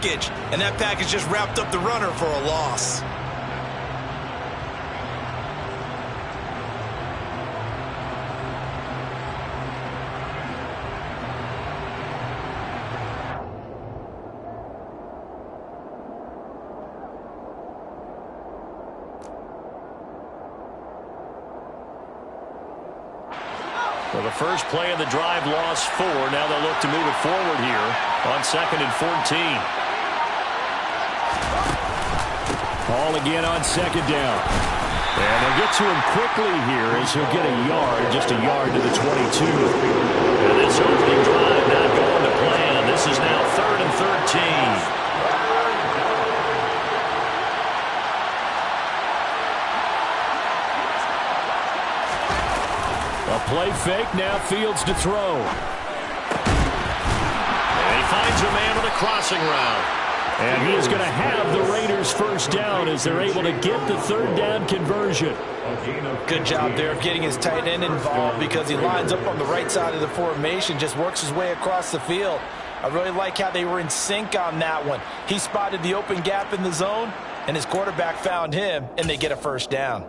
package, and that package just wrapped up the runner for a loss. Well, the first play of the drive lost 4. Now they'll look to move it forward here on 2nd and 14. Ball again on 2nd down. And they'll get to him quickly here as he'll get a yard, just a yard to the 22. And this opening drive not going to plan. This is now 3rd and 13. A play fake, now Fields to throw. And he finds a man on the crossing route. And he is going to have the Raiders first down as they're able to get the 3rd down conversion. Good job there of getting his tight end involved because he lines up on the right side of the formation, just works his way across the field. I really like how they were in sync on that one. He spotted the open gap in the zone, and his quarterback found him, and they get a first down.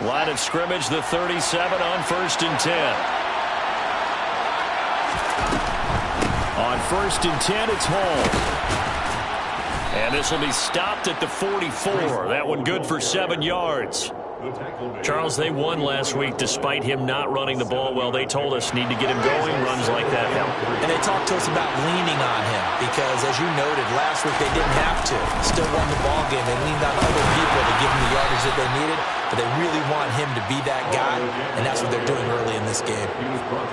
Line of scrimmage, the 37 on 1st and 10. On 1st and 10, it's Hall. And this will be stopped at the 44. That one good for 7 yards. Charles, they won last week despite him not running the ball well. They told us need to get him going. Runs like that help. And they talked to us about leaning on him because, as you noted, last week they didn't have to. Still won the ball game. They leaned on other people to give them the yardage that they needed. But they really want him to be that guy, and that's what they're doing early in this game.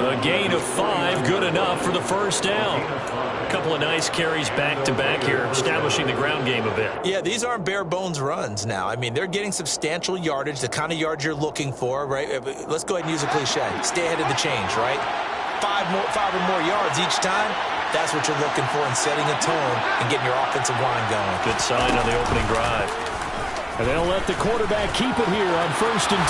A gain of 5, good enough for the first down. A couple of nice carries back-to-back here, establishing the ground game a bit. Yeah, these aren't bare-bones runs now. I mean, they're getting substantial yardage, the kind of yards you're looking for, right? Let's go ahead and use a cliche. Stay ahead of the change, right? 5 or more yards each time. That's what you're looking for in setting a tone and getting your offensive line going. Good sign on the opening drive. And they'll let the quarterback keep it here on 1st and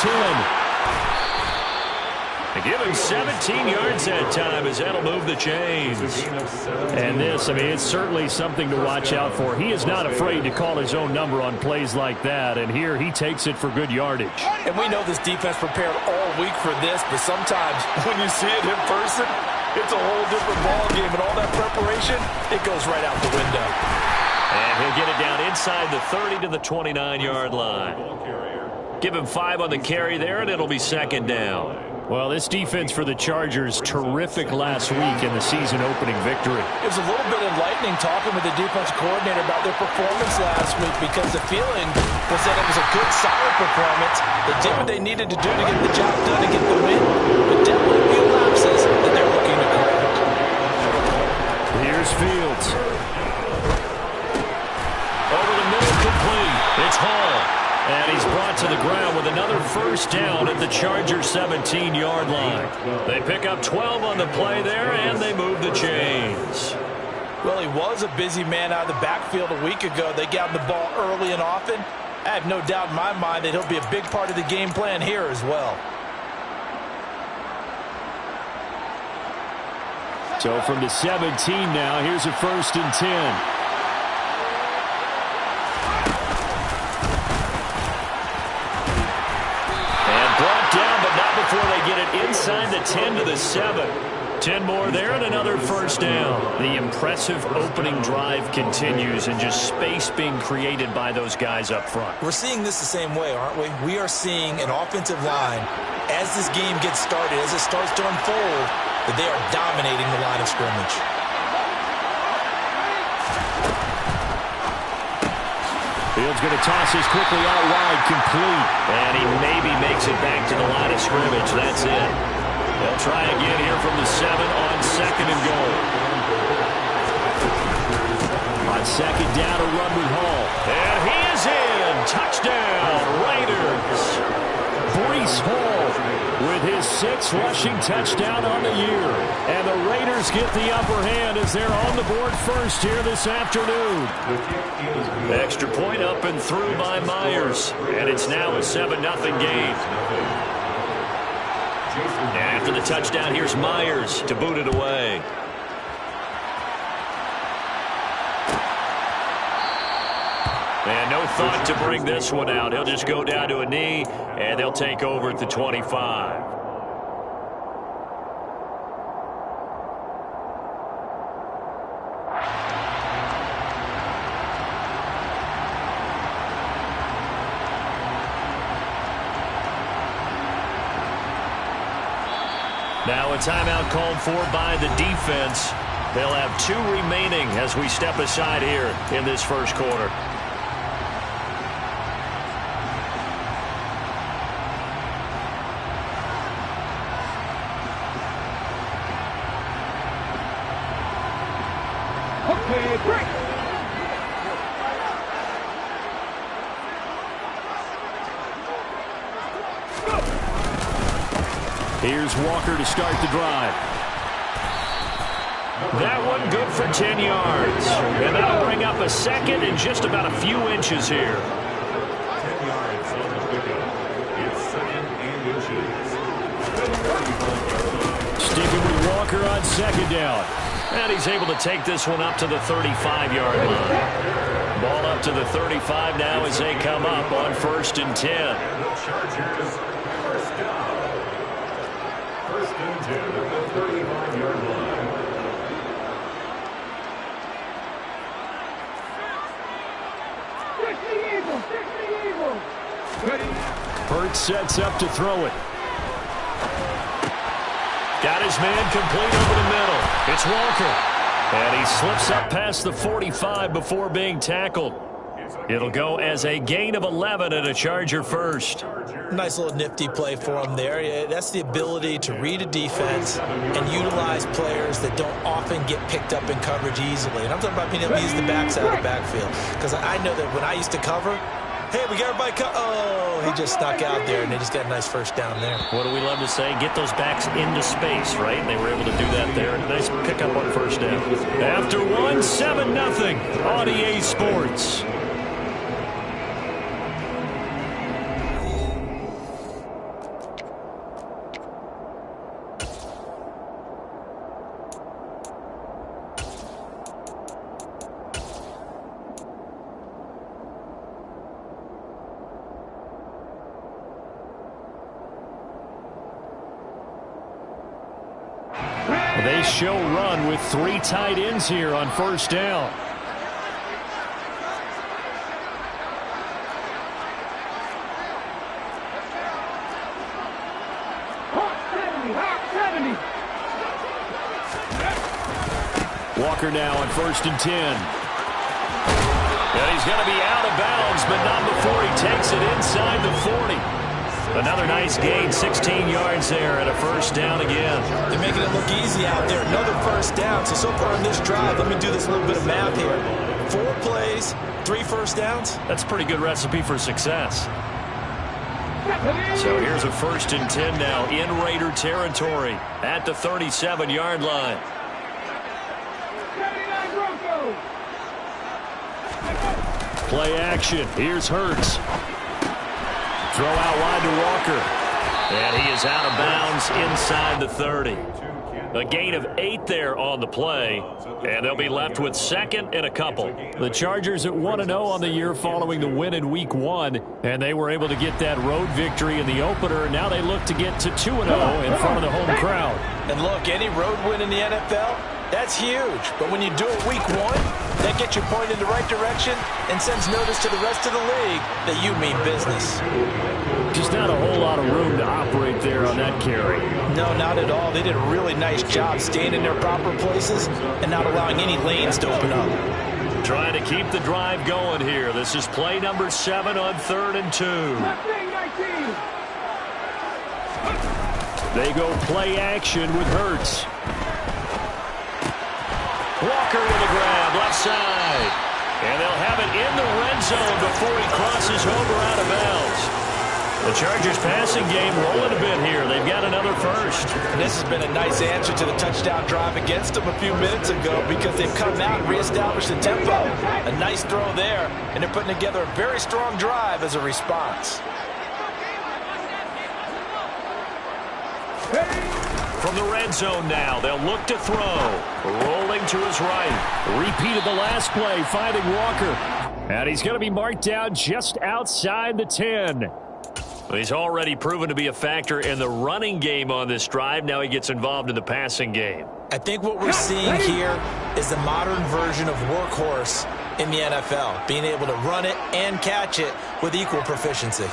10. They give him 17 yards that time as that'll move the chains. And this, I mean, it's certainly something to watch out for. He is not afraid to call his own number on plays like that. And here he takes it for good yardage. And we know this defense prepared all week for this, but sometimes when you see it in person, it's a whole different ball game. And all that preparation, it goes right out the window. And he'll get it down inside the 30 to the 29-yard line. Give him 5 on the carry there, and it'll be 2nd down. Well, this defense for the Chargers, terrific last week in the season-opening victory. It was a little bit enlightening talking with the defensive coordinator about their performance last week because the feeling was that it was a good, solid performance. They did what they needed to do to get the job done and get the win, but definitely a few lapses that they're looking to correct. Here's Fields. Over the middle, complete. It's Hall. And he's brought to the ground with another first down at the Chargers' 17-yard line. They pick up 12 on the play there, and they move the chains. Well, he was a busy man out of the backfield a week ago. They got him the ball early and often. I have no doubt in my mind that he'll be a big part of the game plan here as well. So from the 17 now, here's a 1st and 10. Before they get it inside the 10 to the 7. 10 more there and another first down. The impressive opening drive continues and just space being created by those guys up front. We're seeing this the same way, aren't we? We are seeing an offensive line, as this game gets started, as it starts to unfold, that they are dominating the line of scrimmage. Fields going to toss this quickly out wide, complete. And he maybe makes it back to the line of scrimmage. That's it. They'll try again here from the 7 on 2nd and goal. On 2nd down, a run with Hall. And he is in. Touchdown, Raiders. Breece Hall with his sixth rushing touchdown on the year. And the Raiders get the upper hand as they're on the board first here this afternoon. Extra point up and through by Myers. And it's now a 7-0 game. And after the touchdown, here's Myers to boot it away. And no thought to bring this one out. He'll just go down to a knee, and they'll take over at the 25. Now a timeout called for by the defense. They'll have 2 remaining as we step aside here in this first quarter. Okay, break. Here's Walker to start the drive. That one good for 10 yards. And that'll bring up a second and just about a few inches here. 10 yards on the pickup. It's second and inches. Sticking with Walker on second down. And he's able to take this one up to the 35-yard line. Ball up to the 35 now as they come up on 1st and 10. Chargers, first down. 1st and 10 at the 35-yard line. Hurts sets up to throw it. Got his man complete over the middle. It's Walker. And he slips up past the 45 before being tackled. It'll go as a gain of 11 and a Charger first. Nice little nifty play for him there. Yeah, that's the ability to read a defense and utilize players that don't often get picked up in coverage easily. And I'm talking about being able to use the backside of the backfield. Because I know that when I used to cover, hey, we got everybody oh, he just snuck out there, and they just got a nice first down there. What do we love to say? Get those backs into space, right? And they were able to do that there. Nice pickup on first down. After one, 7-0 on EA Sports. They show run with 3 tight ends here on first down. Walker now on 1st and 10. And he's going to be out of bounds, but not before he takes it inside the 40. Another nice gain, 16 yards there, and a first down again. They're making it look easy out there. Another first down. So far on this drive, let me do this little bit of math here. 4 plays, 3 first downs. That's a pretty good recipe for success. So here's a 1st and 10 now in Raider territory at the 37-yard line. Play action. Here's Hurts. Throw out wide to Walker. And he is out of bounds inside the 30. A gain of 8 there on the play. And they'll be left with 2nd and a couple. The Chargers at 1-0 on the year following the win in Week 1. And they were able to get that road victory in the opener. Now they look to get to 2-0 in front of the home crowd. And look, any road win in the NFL, that's huge. But when you do it Week 1, that gets you pointed in the right direction and sends notice to the rest of the league that you mean business. Just not a whole lot of room to operate there on that carry. No, not at all. They did a really nice job staying in their proper places and not allowing any lanes to open up. Trying to keep the drive going here. This is play number 7 on 3rd and 2. They go play action with Hurts. Walker with a grab, left side. And they'll have it in the red zone before he crosses over out of bounds. The Chargers passing game rolling a bit here. They've got another first. And this has been a nice answer to the touchdown drive against them a few minutes ago because they've come out and reestablished the tempo. A nice throw there, and they're putting together a very strong drive as a response. From the red zone now, they'll look to throw. Rolling to his right. Repeated the last play, finding Walker. And he's going to be marked down just outside the 10. He's already proven to be a factor in the running game on this drive. Now he gets involved in the passing game. I think what we're seeing here is the modern version of workhorse in the NFL, being able to run it and catch it with equal proficiency.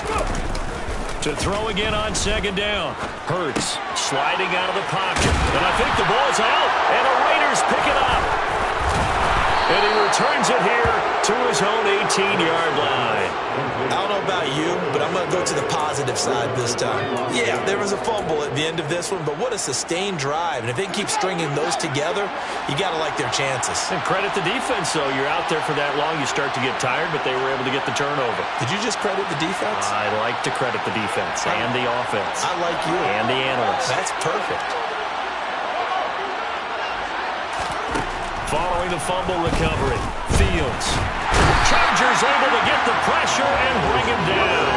To throw again on second down. Hurts sliding out of the pocket. And I think the ball's out. And the Raiders pick it up. And he returns it here to his own 18-yard line. I don't know about you, but I'm going to go to the positive side this time. Yeah, there was a fumble at the end of this one, but what a sustained drive. And if they can keep stringing those together, you got to like their chances. And credit the defense, though. You're out there for that long, you start to get tired, but they were able to get the turnover. Did you just credit the defense? I like to credit the defense and the offense. I like you. And the analysts. That's perfect. Following the fumble recovery, Fields. Chargers able to get the pressure and bring him down.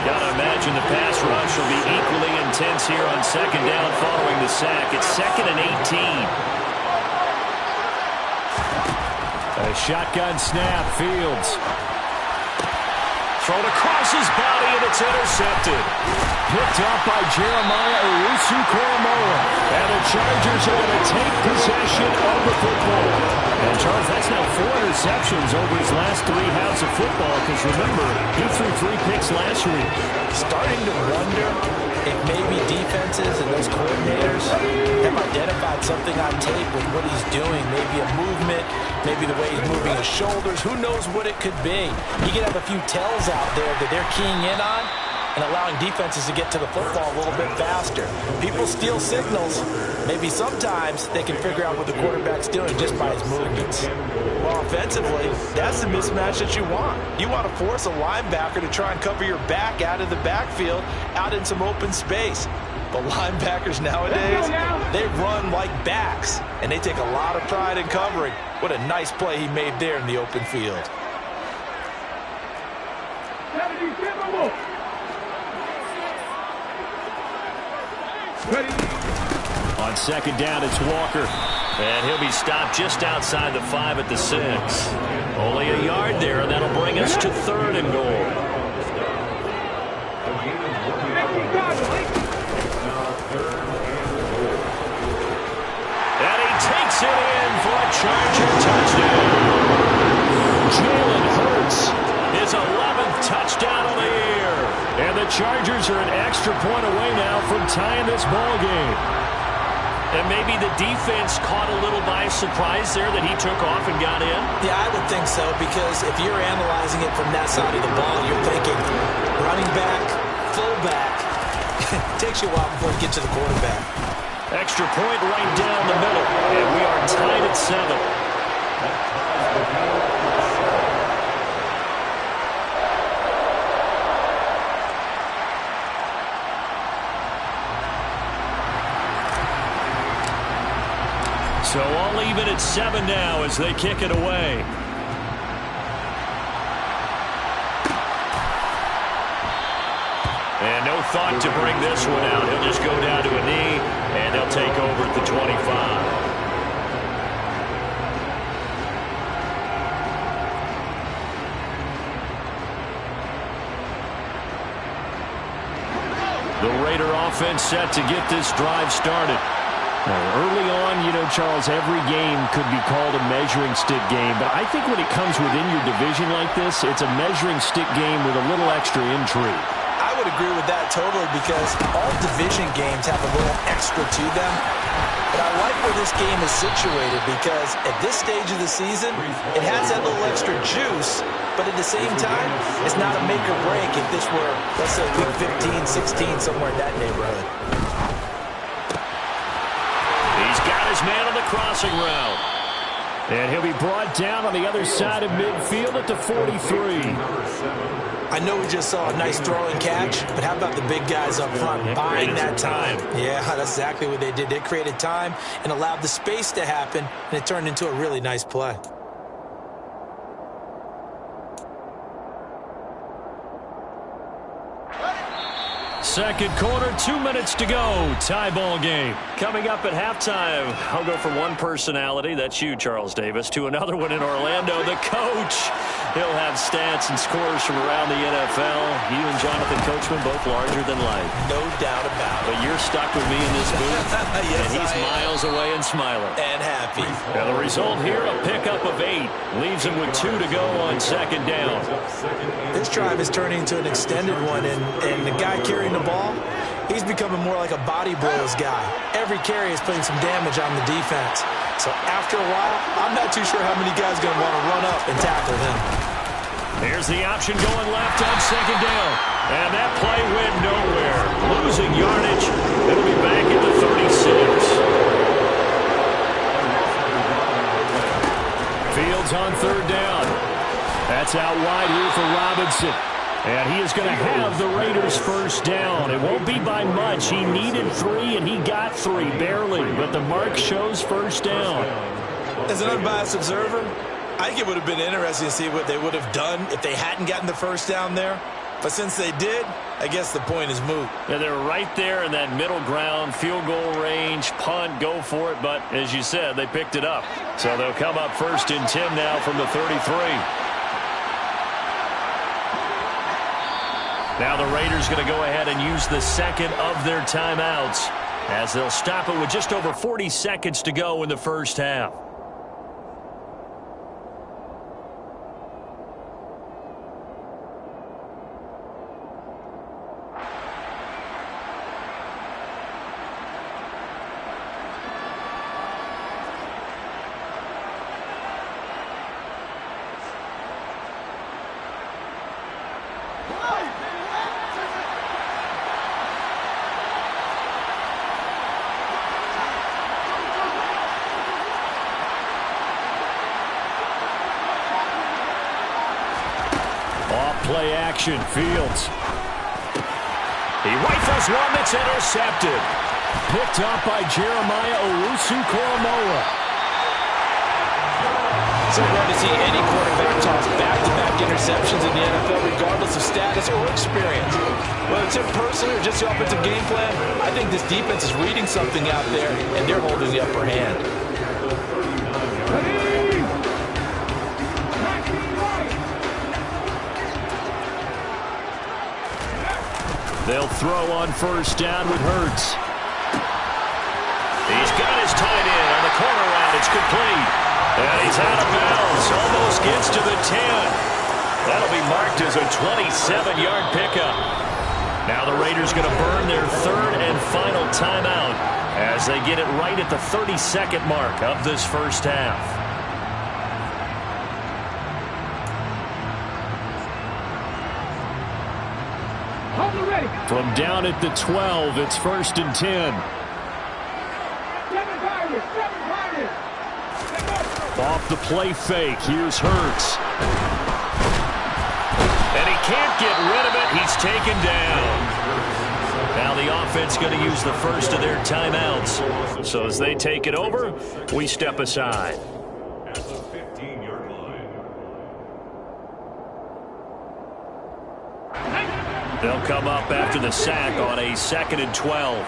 Gotta imagine the pass rush will be equally intense here on second down following the sack. It's 2nd and 18. A shotgun snap, Fields. Thrown across his body, and it's intercepted. Picked off by Jeremiah Owusu-Koramoah. And the Chargers are going to take possession of the football. And, Charles, that's now 4 interceptions over his last 3 halves of football. Because, remember, he threw 3 picks last week. Starting to wonder if maybe defenses and those coordinators have identified something on tape with what he's doing. Maybe a movement, maybe the way he's moving his shoulders. Who knows what it could be? He could have a few tells out there that they're keying in on and allowing defenses to get to the football a little bit faster. People steal signals. Maybe sometimes they can figure out what the quarterback's doing just by his movements. Well, offensively, that's the mismatch that you want. You want to force a linebacker to try and cover your back out of the backfield, out in some open space. But linebackers nowadays, they run like backs, and they take a lot of pride in covering. What a nice play he made there in the open field. On second down, it's Walker. And he'll be stopped just outside the 5 at the 6. Only a yard there, and that'll bring us to 3rd and goal. And he takes it in for a Charger touchdown. Jalen Hurts. His 11th touchdown of the year. And the Chargers are an extra point away now from tying this ball game. And maybe the defense caught a little by surprise there that he took off and got in? Yeah, I would think so, because if you're analyzing it from that side of the ball, you're thinking running back, fullback. It takes you a while before you get to the quarterback. Extra point right down the middle, and we are tied at 7. So all even at 7 now as they kick it away. And no thought to bring this one out. He'll just go down to a knee, and they'll take over at the 25. The Raider offense set to get this drive started. Early on, you know, Charles, every game could be called a measuring stick game. But I think when it comes within your division like this, it's a measuring stick game with a little extra intrigue. I would agree with that totally, because all division games have a little extra to them. But I like where this game is situated, because at this stage of the season, it has that little extra juice. But at the same time, it's not a make or break if this were, let's say, week 15, 16, somewhere in that neighborhood. He's got his man on the crossing route. And he'll be brought down on the other side of midfield at the 43. I know we just saw a nice throw and catch, but how about the big guys up front buying that time? Yeah, that's exactly what they did. They created time and allowed the space to happen, and it turned into a really nice play. Second quarter, 2 minutes to go. Tie ball game. Coming up at halftime, I'll go from one personality, that's you, Charles Davis, to another one in Orlando, the coach. He'll have stats and scores from around the NFL. You and Jonathan Coachman both larger than life. No doubt about it. But you're stuck with me in this booth, yes, and he's miles away and smiling. And happy. Now the result here, a pickup of 8. Leaves him with 2 to go on second down. This drive is turning into an extended one, and the guy carrying the ball, he's becoming more like a body blows guy. Every carry is putting some damage on the defense. So after a while, I'm not too sure how many guys are going to want to run up and tackle him. Here's the option going left on second down. And that play went nowhere. Losing yardage. It'll be back at the 36. Fields on third down. That's out wide here for Robinson. And he is going to have the Raiders first down. It won't be by much. He needed 3, and he got 3, barely. But the mark shows first down. As an unbiased observer, I think it would have been interesting to see what they would have done if they hadn't gotten the first down there. But since they did, I guess the point is moot. Yeah, they're right there in that middle ground, field goal range, punt, go for it. But as you said, they picked it up. So they'll come up first and 10 now from the 33. Now the Raiders going to go ahead and use the second of their timeouts as they'll stop it with just over 40 seconds to go in the first half. Play action, Fields. He rifles one that's intercepted. Picked up by Jeremiah Owusu-Koramoah. So rare to see any quarterback toss back-to-back interceptions in the NFL, regardless of status or experience. Whether it's him personally or just the offensive game plan, I think this defense is reading something out there, and they're holding the upper hand. They'll throw on first down with Hurts. He's got his tight end on the corner route. It's complete. And he's out of bounds. Almost gets to the 10. That'll be marked as a 27-yard pickup. Now the Raiders going to burn their third and final timeout as they get it right at the 32nd mark of this first half. From down at the 12, it's first and 10. Off the play fake, here's Hurts. And he can't get rid of it. He's taken down. Now the offense going to use the first of their timeouts. So as they take it over, we step aside. At the 15-yard line. They'll come up after the sack on a 2nd and 12.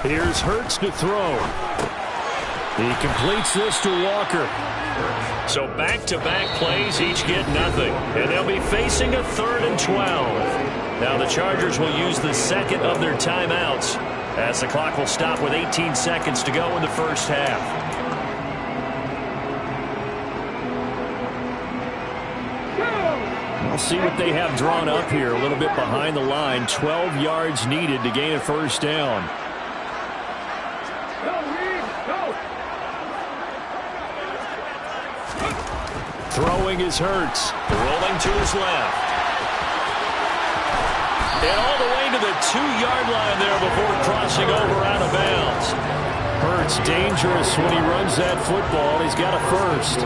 Here's Hurts to throw. He completes this to Walker. So back-to-back plays, each get nothing. And they'll be facing a 3rd and 12. Now the Chargers will use the second of their timeouts as the clock will stop with 18 seconds to go in the first half. We'll see what they have drawn up here. A little bit behind the line. 12 yards needed to gain a first down. Throwing is Hurts. Rolling to his left. And all the way to the 2-yard line there before crossing over out of bounds. Hurts dangerous when he runs that football. He's got a first.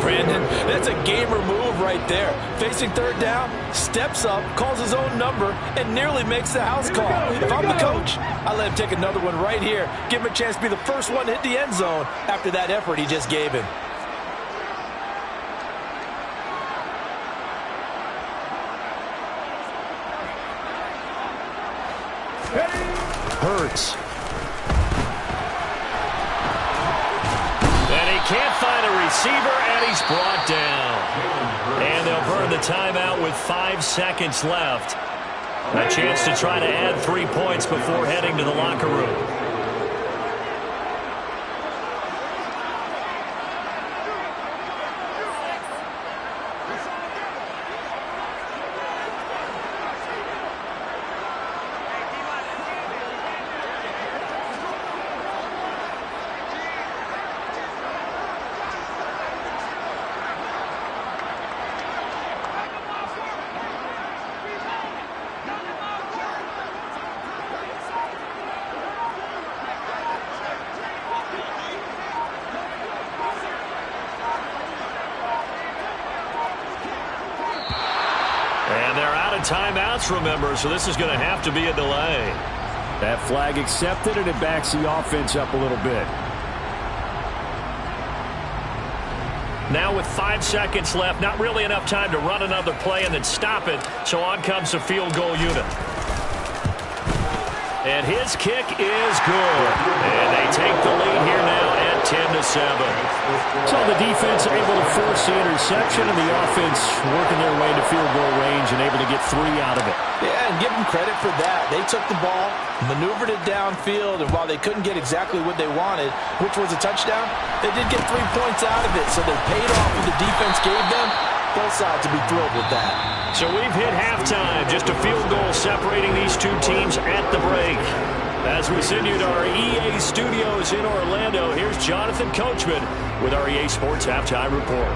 Brandon, that's a gamer move right there. Facing third down, steps up, calls his own number, and nearly makes the house call. If I'm the coach, I let him take another one right here. Give him a chance to be the first one to hit the end zone after that effort he just gave him. Hurts. And he can't find a receiver, and he's brought down. And they'll burn the timeout with 5 seconds left. A chance to try to add 3 points before heading to the locker room. Timeouts, remember, so this is going to have to be a delay. That flag accepted, and it backs the offense up a little bit. Now with 5 seconds left, not really enough time to run another play and then stop it, so on comes the field goal unit. And his kick is good. And they take the lead here now at 10-7. So the defense able to force the interception, and the offense working their way to field goal range and able to get 3 out of it. Yeah, and give them credit for that. They took the ball, maneuvered it downfield, and while they couldn't get exactly what they wanted, which was a touchdown, they did get 3 points out of it, so they paid off what the defense gave them. Both sides will be thrilled with that. So we've hit halftime. Just a field goal separating these two teams at the break. As we send you to our EA studios in Orlando, here's Jonathan Coachman with our EA Sports Halftime Report.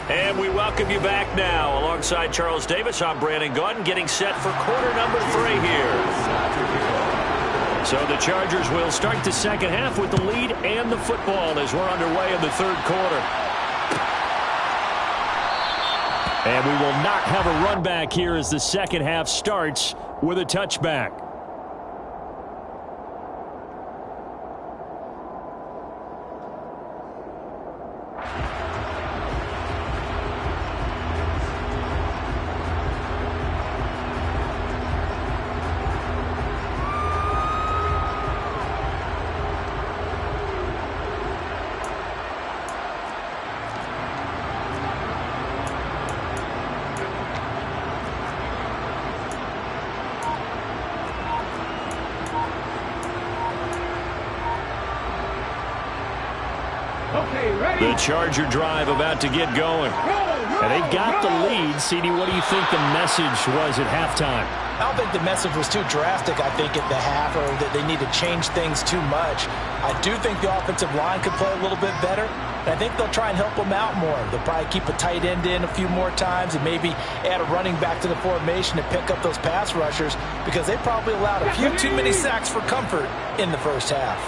And we welcome you back now. Alongside Charles Davis, I'm Brandon Gaudin, getting set for quarter number 3 here. So the Chargers will start the second half with the lead and the football as we're underway in the third quarter. And we will not have a run back here as the second half starts with a touchback. The Charger drive about to get going. And they've got the lead. CD, what do you think the message was at halftime? I don't think the message was too drastic, I think, at the half, or that they need to change things too much. I do think the offensive line could play a little bit better, and I think they'll try and help them out more. They'll probably keep a tight end in a few more times and maybe add a running back to the formation to pick up those pass rushers, because they probably allowed a few too many sacks for comfort in the first half.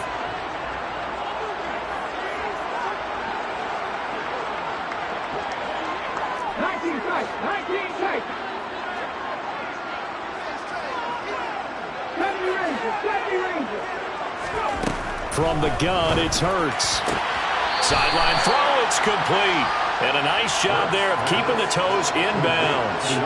From the gun, it's Hurts. Sideline throw, it's complete. And a nice job there of keeping the toes inbounds.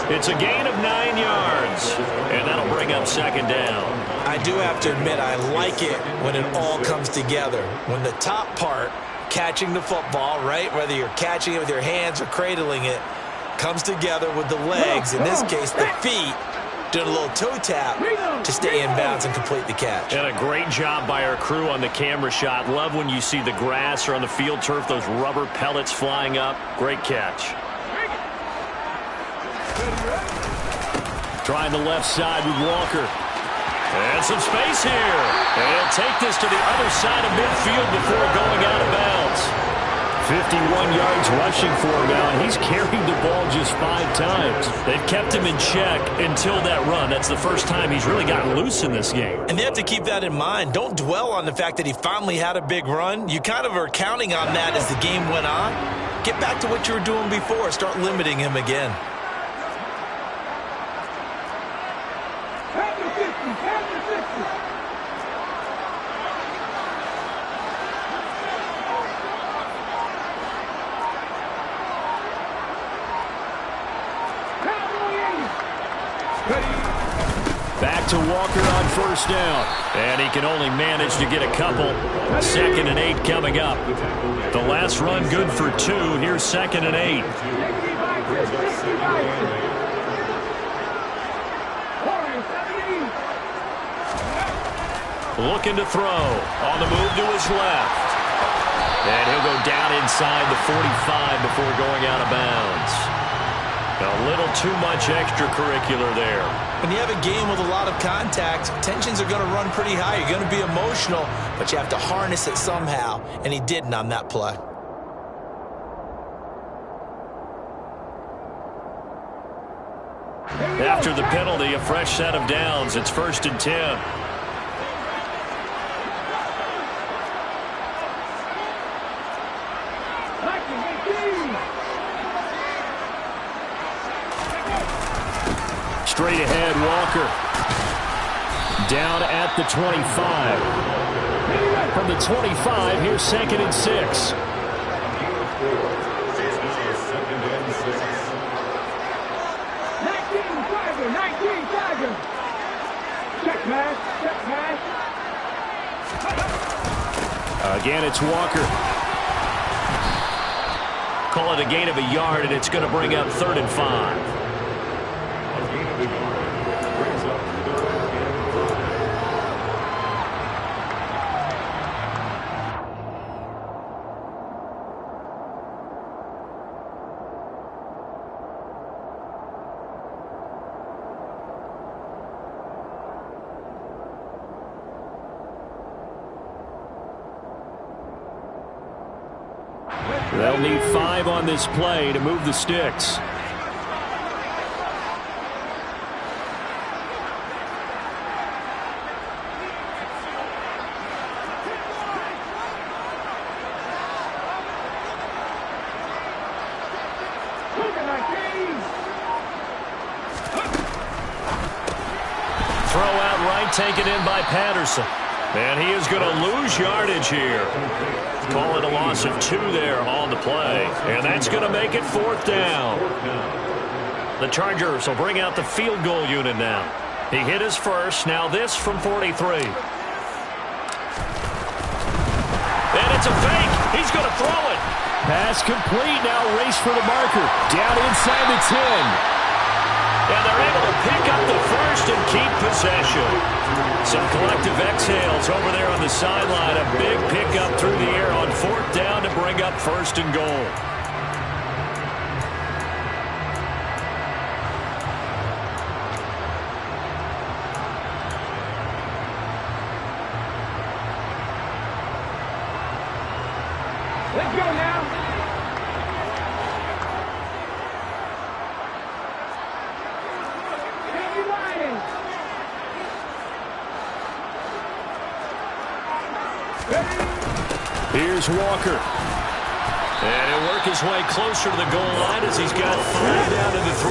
It's a gain of 9 yards, and that'll bring up second down. I do have to admit, I like it when it all comes together. When the top part, catching the football, right, whether you're catching it with your hands or cradling it, comes together with the legs, in this case the feet, doing a little toe tap to stay in bounds and complete the catch. And a great job by our crew on the camera shot. Love when you see the grass or on the field turf, those rubber pellets flying up. Great catch. Trying the left side with Walker. And some space here. And he'll take this to the other side of midfield before going out of bounds. 51 yards rushing for him now, and he's carried the ball just 5 times. They've kept him in check until that run. That's the first time he's really gotten loose in this game. And they have to keep that in mind. Don't dwell on the fact that he finally had a big run. You kind of are counting on that as the game went on. Get back to what you were doing before. Start limiting him again. Back to Walker on first down. And he can only manage to get a couple. 2nd and 8 coming up. The last run good for 2. Here's 2nd and 8. Looking to throw. On the move to his left. And he'll go down inside the 45 before going out of bounds. A little too much extracurricular there. When you have a game with a lot of contact, tensions are going to run pretty high. You're going to be emotional, but you have to harness it somehow, and he didn't on that play. After the penalty, a fresh set of downs. It's 1st and 10. Straight ahead, Walker. Down at the 25. From the 25, here's 2nd and 6. Again, it's Walker. Call it a gain of a yard, and it's going to bring up 3rd and 5. They'll need 5 on this play to move the sticks. Throw out right, taken in by Patterson. And he is going to lose yardage here. Call it a loss of 2 there on the play. And that's going to make it 4th down. The Chargers will bring out the field goal unit now. He hit his first. Now this from 43. And it's a fake. He's going to throw it. Pass complete. Now race for the marker. Down inside the 10. And they're able to pick up the first and keep possession. Some collective exhales over there on the sideline. A big pickup through the air on 4th down to bring up 1st and goal. Let's go now. Here's Walker. And he'll work his way closer to the goal line as he's got 3 down to the 3.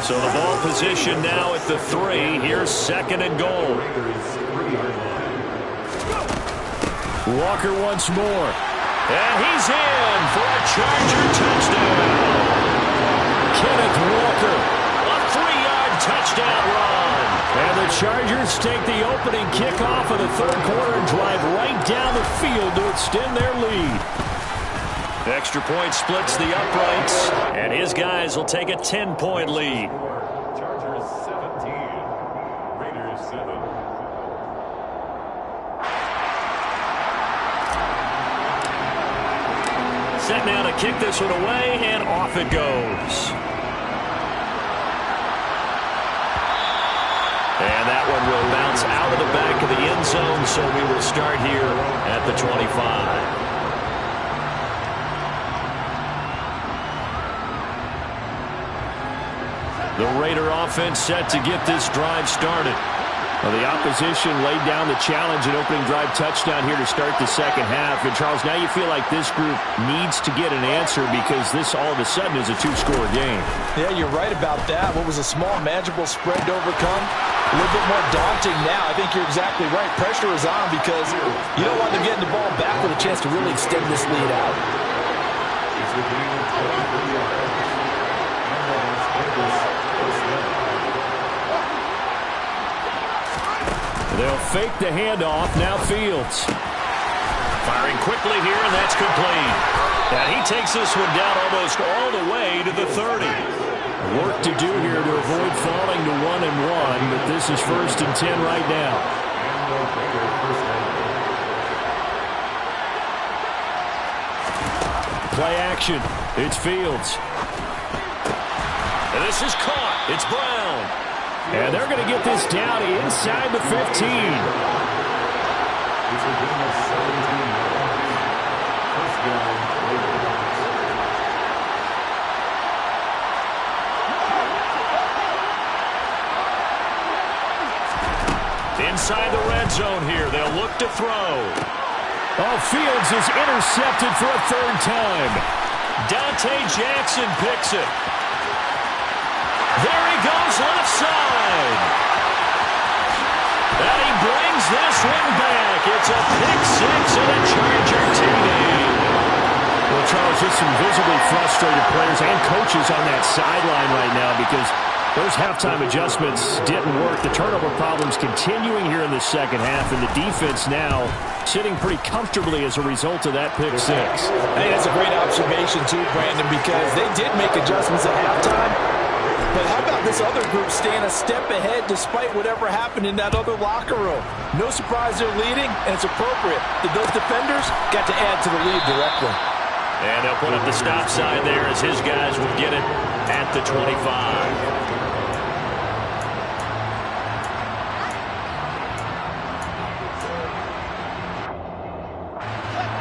So the ball position now at the 3. Here's 2nd and goal. Walker once more. And he's in for a Charger touchdown. Kenneth Walker. A 3-yard touchdown run. And the Chargers take the opening kickoff of the third quarter and drive right down the field to extend their lead. Extra point splits the uprights, and his guys will take a 10-point lead. Chargers 17, Raiders 7. Set now to kick this one away, and off it goes. And that one will bounce out of the back of the end zone, so we will start here at the 25. The Raider offense set to get this drive started. Well, the opposition laid down the challenge and opening drive touchdown here to start the second half. And, Charles, now you feel like this group needs to get an answer because this all of a sudden is a two-score game. Yeah, you're right about that. What was a small, manageable spread to overcome, a little bit more daunting now. I think you're exactly right. Pressure is on because you don't want them getting the ball back with a chance to really extend this lead out. It's a gain of 23 yards. And the Las Vegas first down. They'll fake the handoff. Now Fields. Firing quickly here, and that's complete. And he takes this one down almost all the way to the 30. Work to do here to avoid falling to 1-1, but this is 1st and 10 right now. And the Raiders first down. Play action. It's Fields. And this is caught. It's Brown. And they're going to get this down inside the 15. It's a gain of 17 yards. First down, Raiders. Inside the red zone here. They'll look to throw. Oh, Fields is intercepted for a third time. Dante Jackson picks it. There he goes left side. And he brings this one back. It's a pick six and a Charger TD. Well, Charles, just some visibly frustrated players and coaches on that sideline right now because those halftime adjustments didn't work. The turnover problems continuing here in the second half, and the defense now sitting pretty comfortably as a result of that pick six. I think that's a great observation too, Brandon, because they did make adjustments at halftime. But how about this other group staying a step ahead despite whatever happened in that other locker room? No surprise they're leading, and it's appropriate that those defenders got to add to the lead directly. And they'll put up the stop sign there as his guys will get it at the 25.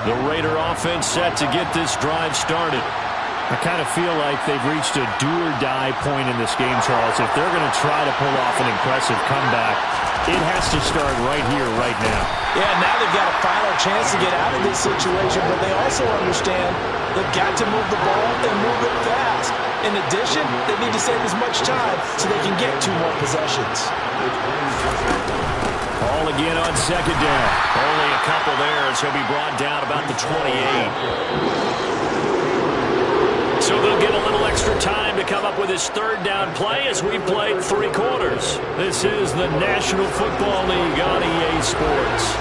The Raider offense set to get this drive started. I kind of feel like they've reached a do-or-die point in this game, Charles. If they're going to try to pull off an impressive comeback, it has to start right here, right now. Yeah, now they've got a final chance to get out of this situation, but they also understand they've got to move the ball and move it fast. In addition, they need to save as much time so they can get 2 more possessions. Ball again on second down. Only a couple there as he'll be brought down about the 28. So they'll get a little extra time to come up with his third down play as we played 3 quarters. This is the National Football League on EA Sports.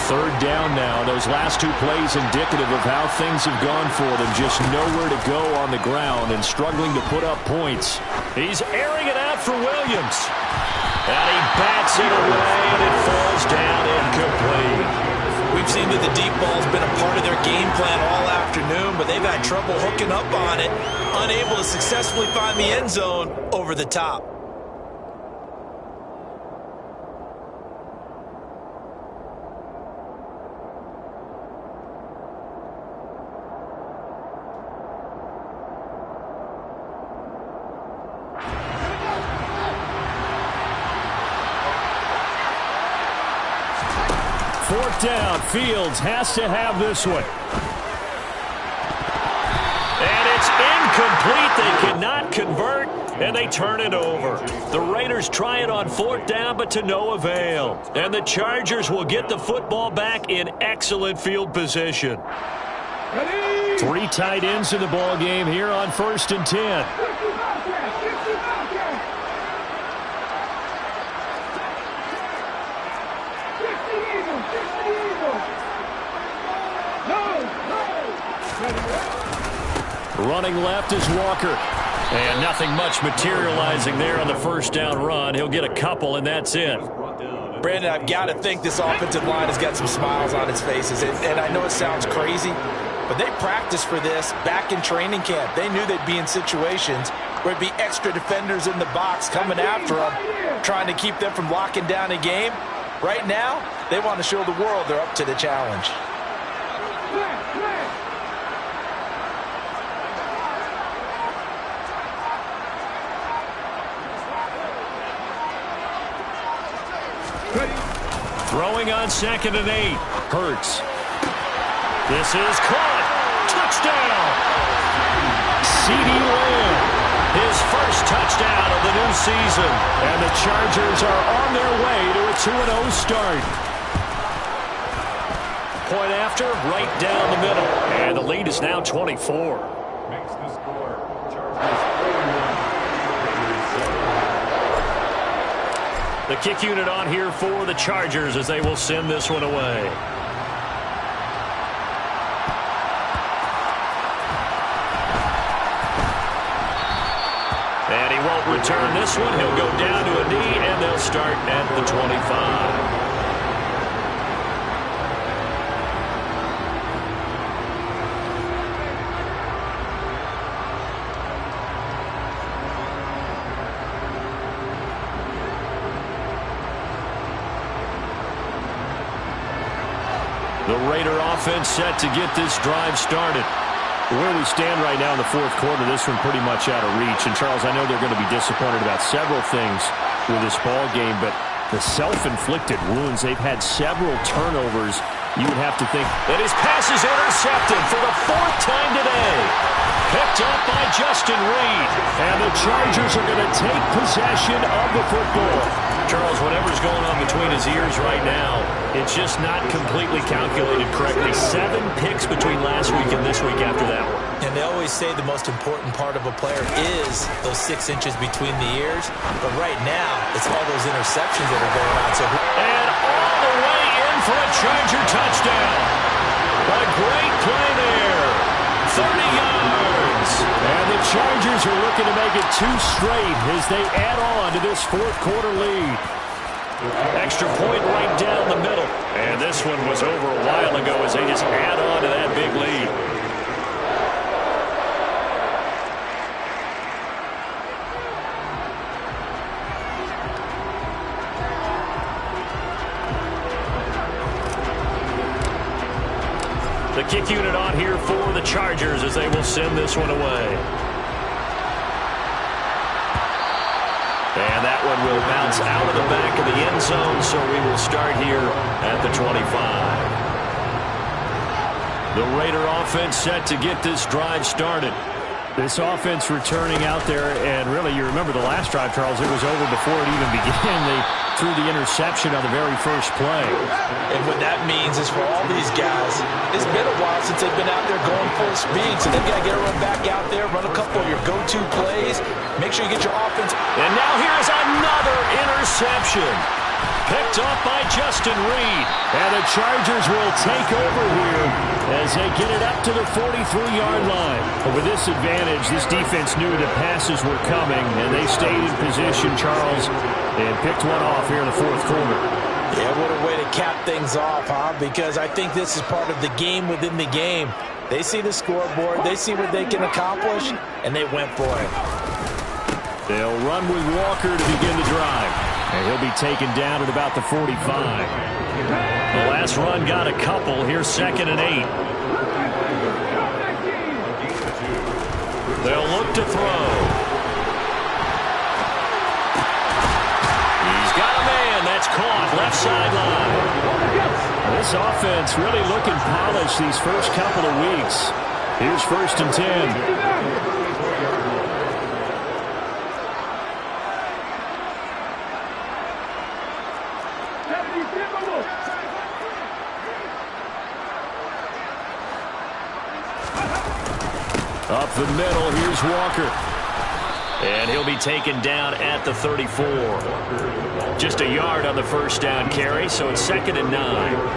Third down now. Those last 2 plays indicative of how things have gone for them. Just nowhere to go on the ground and struggling to put up points. He's airing it out for Williams. And he bats it away, and it falls down incomplete. We've seen that the deep ball's been a part of their game plan all afternoon, but they've had trouble hooking up on it, unable to successfully find the end zone over the top. Fourth down. Fields has to have this one. And it's incomplete. They cannot convert. and they turn it over. The Raiders try it on 4th down, but to no avail. And the Chargers will get the football back in excellent field position. 3 tight ends in the ball game here on 1st and 10. Running left is Walker. And nothing much materializing there on the 1st down run. He'll get a couple, and that's it. Brandon, I've got to think this offensive line has got some smiles on its faces. And I know it sounds crazy, but they practiced for this back in training camp. They knew they'd be in situations where it'd be extra defenders in the box coming after them, trying to keep them from locking down a game. Right now, they want to show the world they're up to the challenge. Throwing on 2nd and 8. Hurts. This is caught. Touchdown. CeeDee Lamb. His first touchdown of the new season. And the Chargers are on their way to a 2-0 start. Point after, right down the middle. And the lead is now 24. Makes the score. Chargers 41. The kick unit on here for the Chargers as they will send this one away. And he won't return this one. He'll go down to a knee, and they'll start at the 25. The Raider offense set to get this drive started. Where we stand right now in the 4th quarter, this one pretty much out of reach. And, Charles, I know they're going to be disappointed about several things with this ball game, but the self-inflicted wounds, they've had several turnovers. You would have to think. And his pass is intercepted for the 4th time today. Picked up by Justin Reed. And the Chargers are going to take possession of the football. Charles, whatever's going on between his ears right now, it's just not completely calculated correctly. 7 picks between last week and this week after that one. And they always say the most important part of a player is those 6 inches between the ears. But right now, it's all those interceptions that are going on. And all the way in for a Charger touchdown. A great play there. 30 yards. And the Chargers are looking to make it 2 straight as they add on to this 4th quarter lead. Extra point right down the middle. And this one was over a while ago as they just add on to that big lead. The kick unit on here for the Chargers as they will send this one away. And that one will bounce out of the back of the end zone, so we will start here at the 25. The Raider offense set to get this drive started. This offense returning out there, and really, you remember the last drive, Charles, it was over before it even began. They threw the interception on the very first play. And what that means is for all these guys, it's been a while since they've been out there going full speed, so they've got to get everyone back out there, run a couple of your go-to plays, make sure you get your offense. And now here's another interception. Picked up by Justin Reed. And the Chargers will take over here as they get it up to the 43-yard line. But with this advantage, this defense knew the passes were coming, and they stayed in position, Charles, and picked one off here in the 4th quarter. Yeah, what a way to cap things off, huh? Because I think this is part of the game within the game. They see the scoreboard, they see what they can accomplish, and they went for it. They'll run with Walker to begin the drive. And he'll be taken down at about the 45. The last run got a couple. Here's 2nd and 8. They'll look to throw. He's got a man. That's caught. Left sideline. This offense really looking polished these first couple of weeks. Here's 1st and 10. Up the middle, here's Walker. And he'll be taken down at the 34. Just a yard on the first down carry, so it's 2nd and 9.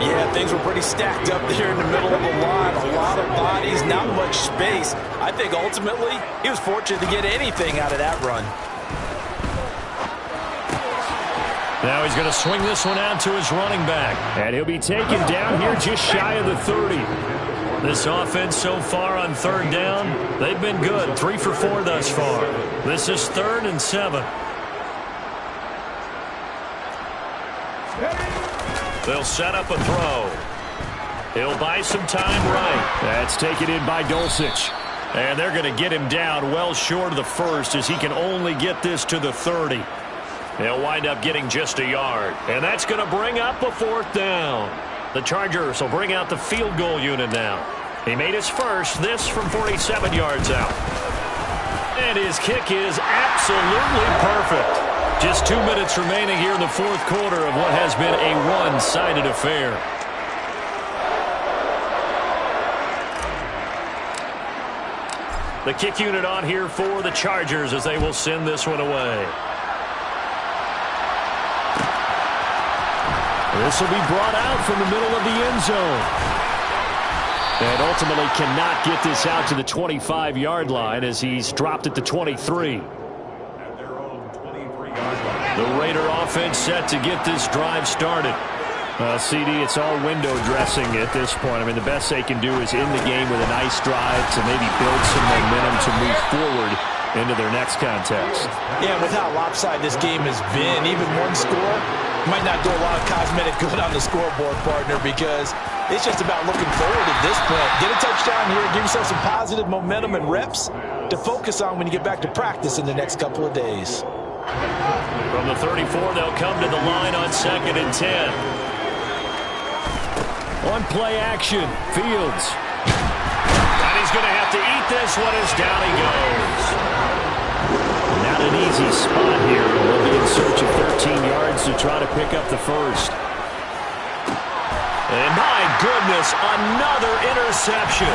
Yeah, things were pretty stacked up there in the middle of the line. A lot of bodies, not much space. I think ultimately he was fortunate to get anything out of that run. Now he's going to swing this one out to his running back. And he'll be taken down here just shy of the 30. This offense so far on 3rd down, they've been good. 3 for 4 thus far. This is 3rd and 7. They'll set up a throw. He'll buy some time right. That's taken in by Dulcich. And they're going to get him down well short of the first as he can only get this to the 30. They'll wind up getting just a yard. And that's going to bring up a 4th down. The Chargers will bring out the field goal unit now. He made his first, this from 47 yards out. And his kick is absolutely perfect. Just 2 minutes remaining here in the 4th quarter of what has been a one-sided affair. The kick unit on here for the Chargers as they will send this one away. This will be brought out from the middle of the end zone. And ultimately cannot get this out to the 25-yard line as he's dropped at the 23. The Raider offense set to get this drive started. CD, it's all window dressing at this point. I mean, the best they can do is end the game with a nice drive to maybe build some momentum to move forward into their next contest. Yeah, with how lopsided this game has been, even one score might not do a lot of cosmetic good on the scoreboard, partner, because it's just about looking forward at this point. Get a touchdown here, give yourself some positive momentum and reps to focus on when you get back to practice in the next couple of days. From the 34, they'll come to the line on 2nd and 10. On play action, Fields. And he's going to have to eat this one as down he goes. Not an easy spot here. We'll be in search of 13 yards to try to pick up the first. And my goodness, another interception.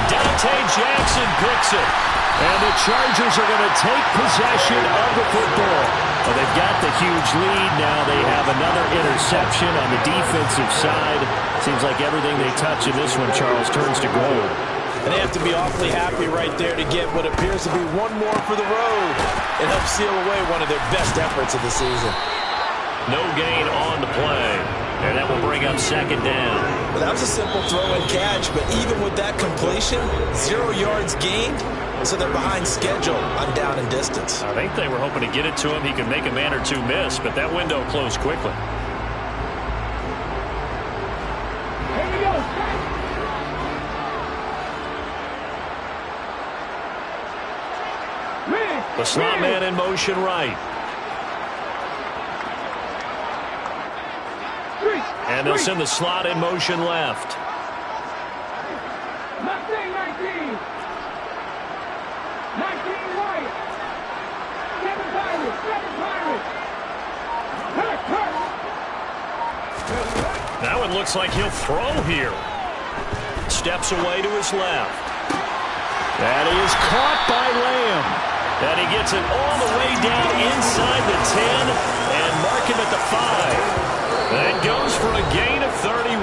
Dante Jackson picks it. And the Chargers are going to take possession of the football. Well, they've got the huge lead. Now they have another interception on the defensive side. Seems like everything they touch in this one, Charles, turns to gold. And they have to be awfully happy right there to get what appears to be one more for the road. It helps seal away one of their best efforts of the season. No gain on the play. And that will bring up 2nd down. Well, that was a simple throw and catch, but even with that completion, 0 yards gained, so they're behind schedule on down and distance. I think they were hoping to get it to him. He could make a man or two miss, but that window closed quickly. Here we go. The slot man in motion right. And they'll send the slot in motion left. 19 right. 7 Pirates. Now it looks like he'll throw here. Steps away to his left. That is caught by Lamb. And he gets it all the way down inside the 10 and mark him at the 5. That goes for a gain of 31.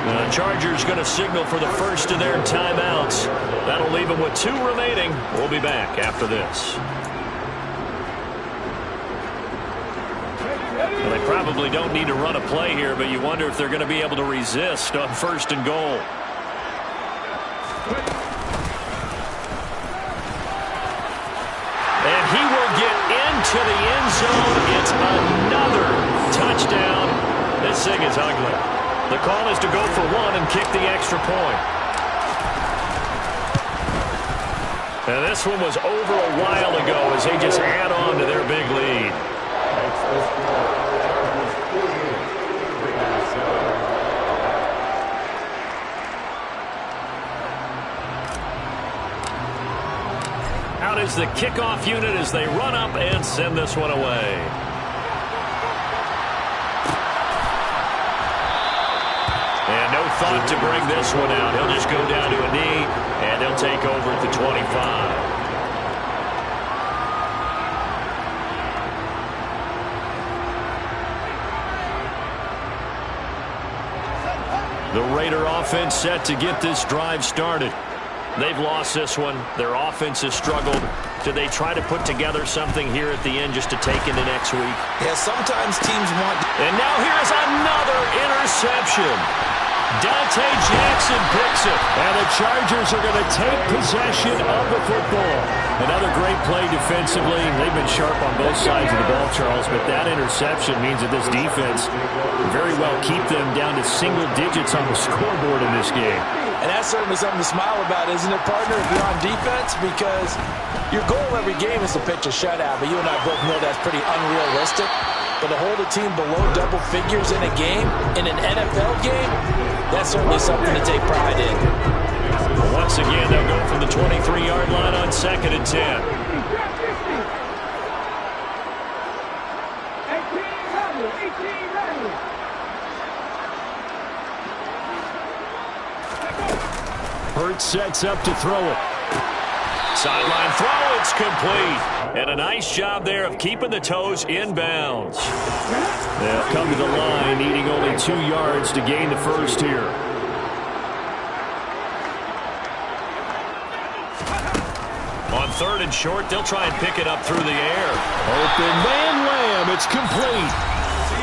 The Chargers going to signal for the first of their timeouts. That'll leave them with 2 remaining. We'll be back after this. Well, they probably don't need to run a play here, but you wonder if they're going to be able to resist on 1st and goal. And he will get into the end zone. It's another touchdown. This thing is ugly. The call is to go for 1 and kick the extra point. And this one was over a while ago as they just add on to their big lead. Out is the kickoff unit as they run up and send this one away. And no thought to bring this one out. He'll just go down to a knee, and they'll take over at the 25. The Raider offense set to get this drive started. They've lost this one. Their offense has struggled. Do they try to put together something here at the end just to take into next week? Yeah, sometimes teams want... And now here's another interception. Dante Jackson picks it. And the Chargers are going to take possession of the football. Another great play defensively. They've been sharp on both sides of the ball, Charles, but that interception means that this defense very well keep them down to single digits on the scoreboard in this game. And that's certainly something to smile about, isn't it, partner, if you're on defense? Because your goal every game is to pitch a shutout, but you and I both know that's pretty unrealistic. But to hold a team below double figures in a game, in an NFL game, that's certainly something to take pride in. Once again, they'll go from the 23-yard line on 2nd and 10. Hurts sets up to throw it. Sideline throw, it's complete. And a nice job there of keeping the toes in bounds. They'll come to the line, needing only 2 yards to gain the first here. On 3rd and short, they'll try and pick it up through the air. Open man Lamb, it's complete.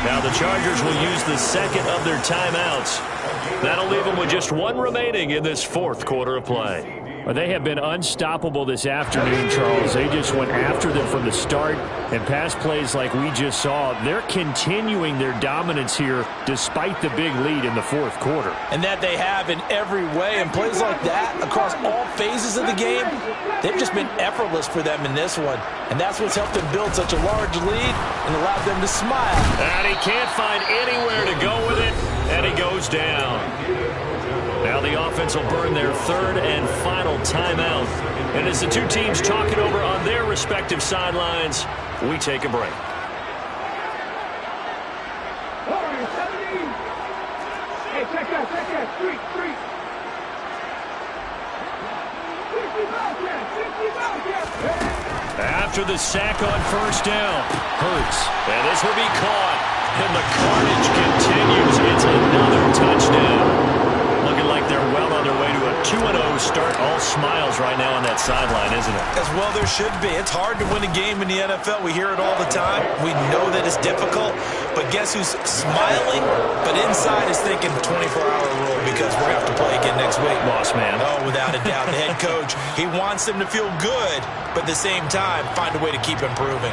Now the Chargers will use the second of their timeouts. That'll leave them with just 1 remaining in this 4th quarter of play. Well, they have been unstoppable this afternoon, Charles. They just went after them from the start, and pass plays like we just saw, they're continuing their dominance here despite the big lead in the 4th quarter. And that they have in every way, and plays like that across all phases of the game, they've just been effortless for them in this one. And that's what's helped them build such a large lead and allowed them to smile. And he can't find anywhere to go with it, and he goes down. Now the offense will burn their 3rd and final timeout. And as the two teams talk it over on their respective sidelines, we take a break. Hey, check that. Street. After the sack on 1st down, Hurts. And this will be caught. And the carnage continues. It's another touchdown. Looking like they're well on their way to a 2-0 start. All smiles right now on that sideline, isn't it? As well there should be. It's hard to win a game in the NFL. We hear it all the time. We know that it's difficult. But guess who's smiling? But inside is thinking the 24-hour rule because we're going to have to play again next week. Boss man. Oh, without a doubt. The head coach, he wants them to feel good, but at the same time, find a way to keep improving.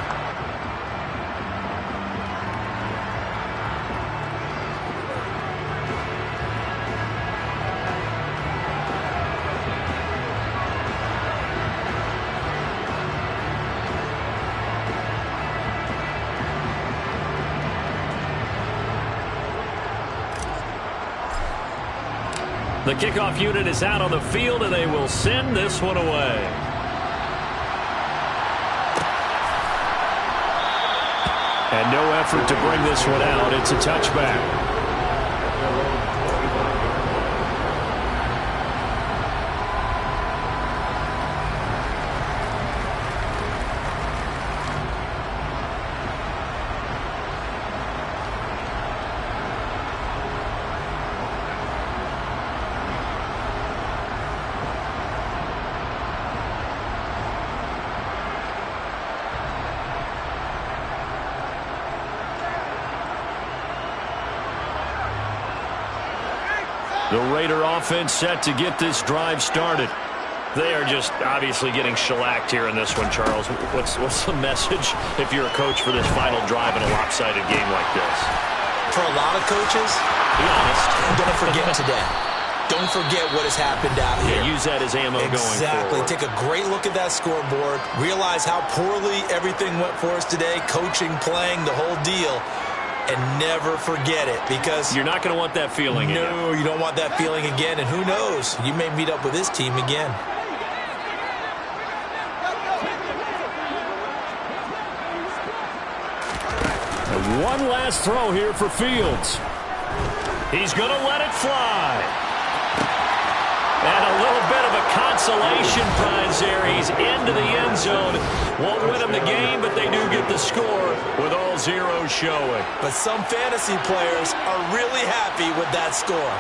The kickoff unit is out on the field, and they will send this one away. And no effort to bring this one out. It's a touchback. The Raider offense set to get this drive started. They are just obviously getting shellacked here in this one, Charles. What's the message if you're a coach for this final drive in a lopsided game like this? For a lot of coaches, be honest, don't forget today. Don't forget what has happened out here. Yeah, use that as ammo going forward. Exactly. Take a great look at that scoreboard. Realize how poorly everything went for us today. Coaching, playing, the whole deal. And never forget it, because you're not going to want that feeling again. No, you don't want that feeling again. And who knows? You may meet up with this team again. And one last throw here for Fields. He's going to let it fly. consolation prize there. He's into the end zone. Won't win him the game, but they do get the score with all zeros showing. But some fantasy players are really happy with that score.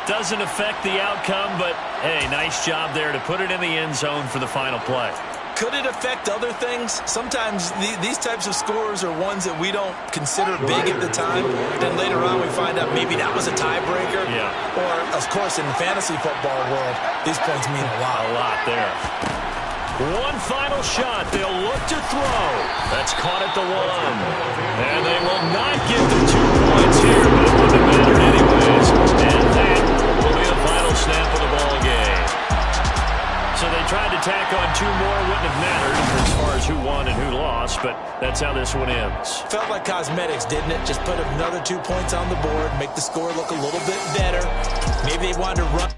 Doesn't affect the outcome, but, hey, nice job there to put it in the end zone for the final play. Could it affect other things? Sometimes these types of scores are ones that we don't consider big at the time. Then later on we find out maybe that was a tiebreaker. Yeah. Or, of course, in the fantasy football world, these points mean a lot. A lot there. One final shot. They'll look to throw. That's caught at the 1. And they will not get the 2 points here, but it wouldn't have mattered anyways. And that will be the final snap of the ball game. So they tried to tack on 2 more. Wouldn't have mattered as far as who won and who lost, but that's how this one ends. Felt like cosmetics, didn't it? Just put another 2 points on the board, make the score look a little bit better. Maybe they wanted to run.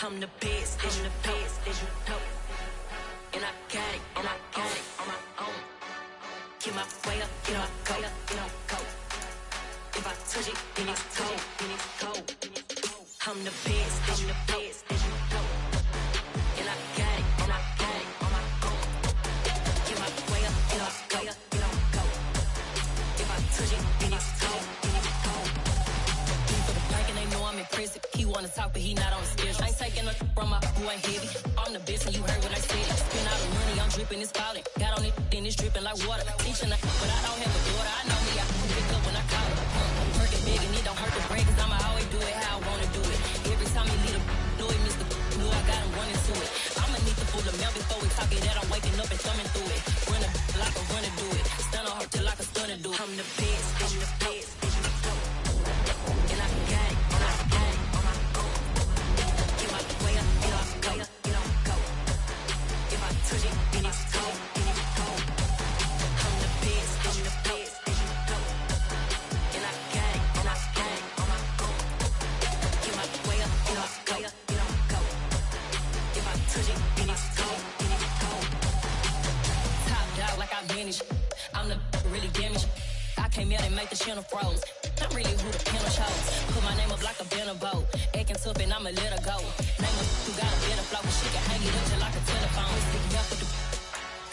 I'm the best, and the best, as you know. And I got it, and I got it on my own. Get my way up, get up, go, go. If I touch it, then it's cold, then it's cold. I'm the best, and the best, as you know. And I got it, and I got it on my own. Get my way up, get up, go, go. If I touch it, then it's cold, then it's cold. He for the blank and they know I'm impressive. He wanna talk, but he not on the schedule. I ain't taking nothing from my boy ain't heavy. I'm the best and you heard what I said. Spend all the money, I'm dripping, it's falling. Got on it, then it's dripping like water. Teaching her, but I don't have a daughter. I know me, I can pick up when I call her. I'm working big and it don't hurt the brain, cause I'ma always do it how I wanna do it. Every time he lead a know it, Mr. Knew I got him running to it. I'ma need to pull the milk before we talk it that I'm waking up and thumbing through it. Run a like a runner do it. Stun on her till like a stunner do it. I'm the best, and the best, and you know. And I got it, and I got it on my own. Get my way up, get up, go, go. If I touch it, then it's cold, then it's cold. I'm the best, and the best, and you know. And I got it, and I got it on my own. Get my way up, get up, go, go. If I touch it, then it's cold, then it's cold. Top dog like I manage. I'm the really damaged. I came out and make the channel froze. I'm really who the piano shows. Put my name up like a banner boat. Acting tough and I'ma let her go. Name her who got a better flow. She can hang it up just like a telephone. Stick me up with the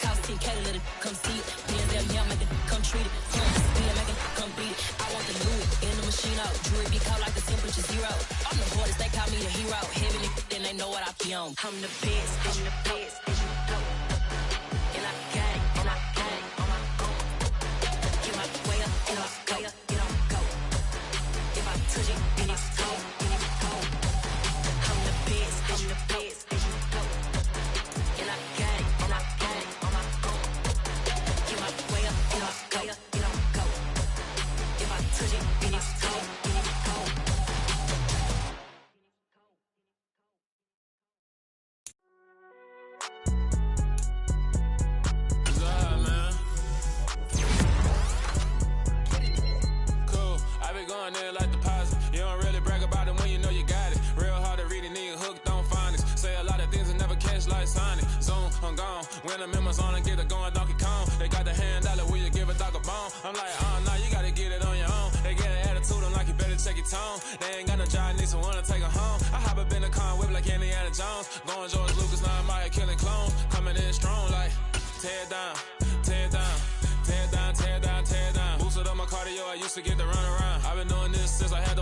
cost 10K to let it come see it. PNL, yeah, make it come treat it. Still make it come beat it. I want the Louis in the machine out. Jewelry be caught like the temperature 0. I'm the hardest, they call me the hero. Heaven it, then they know what I be on. I'm the best, and the best, and you know. And I got it, and I got it on my own. Get my way up, get up, go, go. If I touch it, then it's cold, then it's cold. I'm the best, and the best, and you know. And I got it, and I got it on my own. Get my way up, get up, go, go. If I touch it, then it's cold, then it's cold. Going in like deposit. You don't really brag about it when you know you got it. Real hard to read it, nigga hooked on phonics. Say a lot of things and never catch like Sonic. Zoom, I'm gone. When the members on and get it going Donkey Kong. They got the $100, will you give a dog a bone? I'm like, nah, you gotta get it on your own. They get an attitude, I'm like, you better check your tone. They ain't got no job, need someone to take her home. I hop up in the car and whip like Indiana Jones. Going George Lucas, now I'm out here killing clones. Coming in strong like, tear down, tear down. Tear down, tear down, tear down. Boosted up my cardio, I used to get to run around. I've been doing this since I had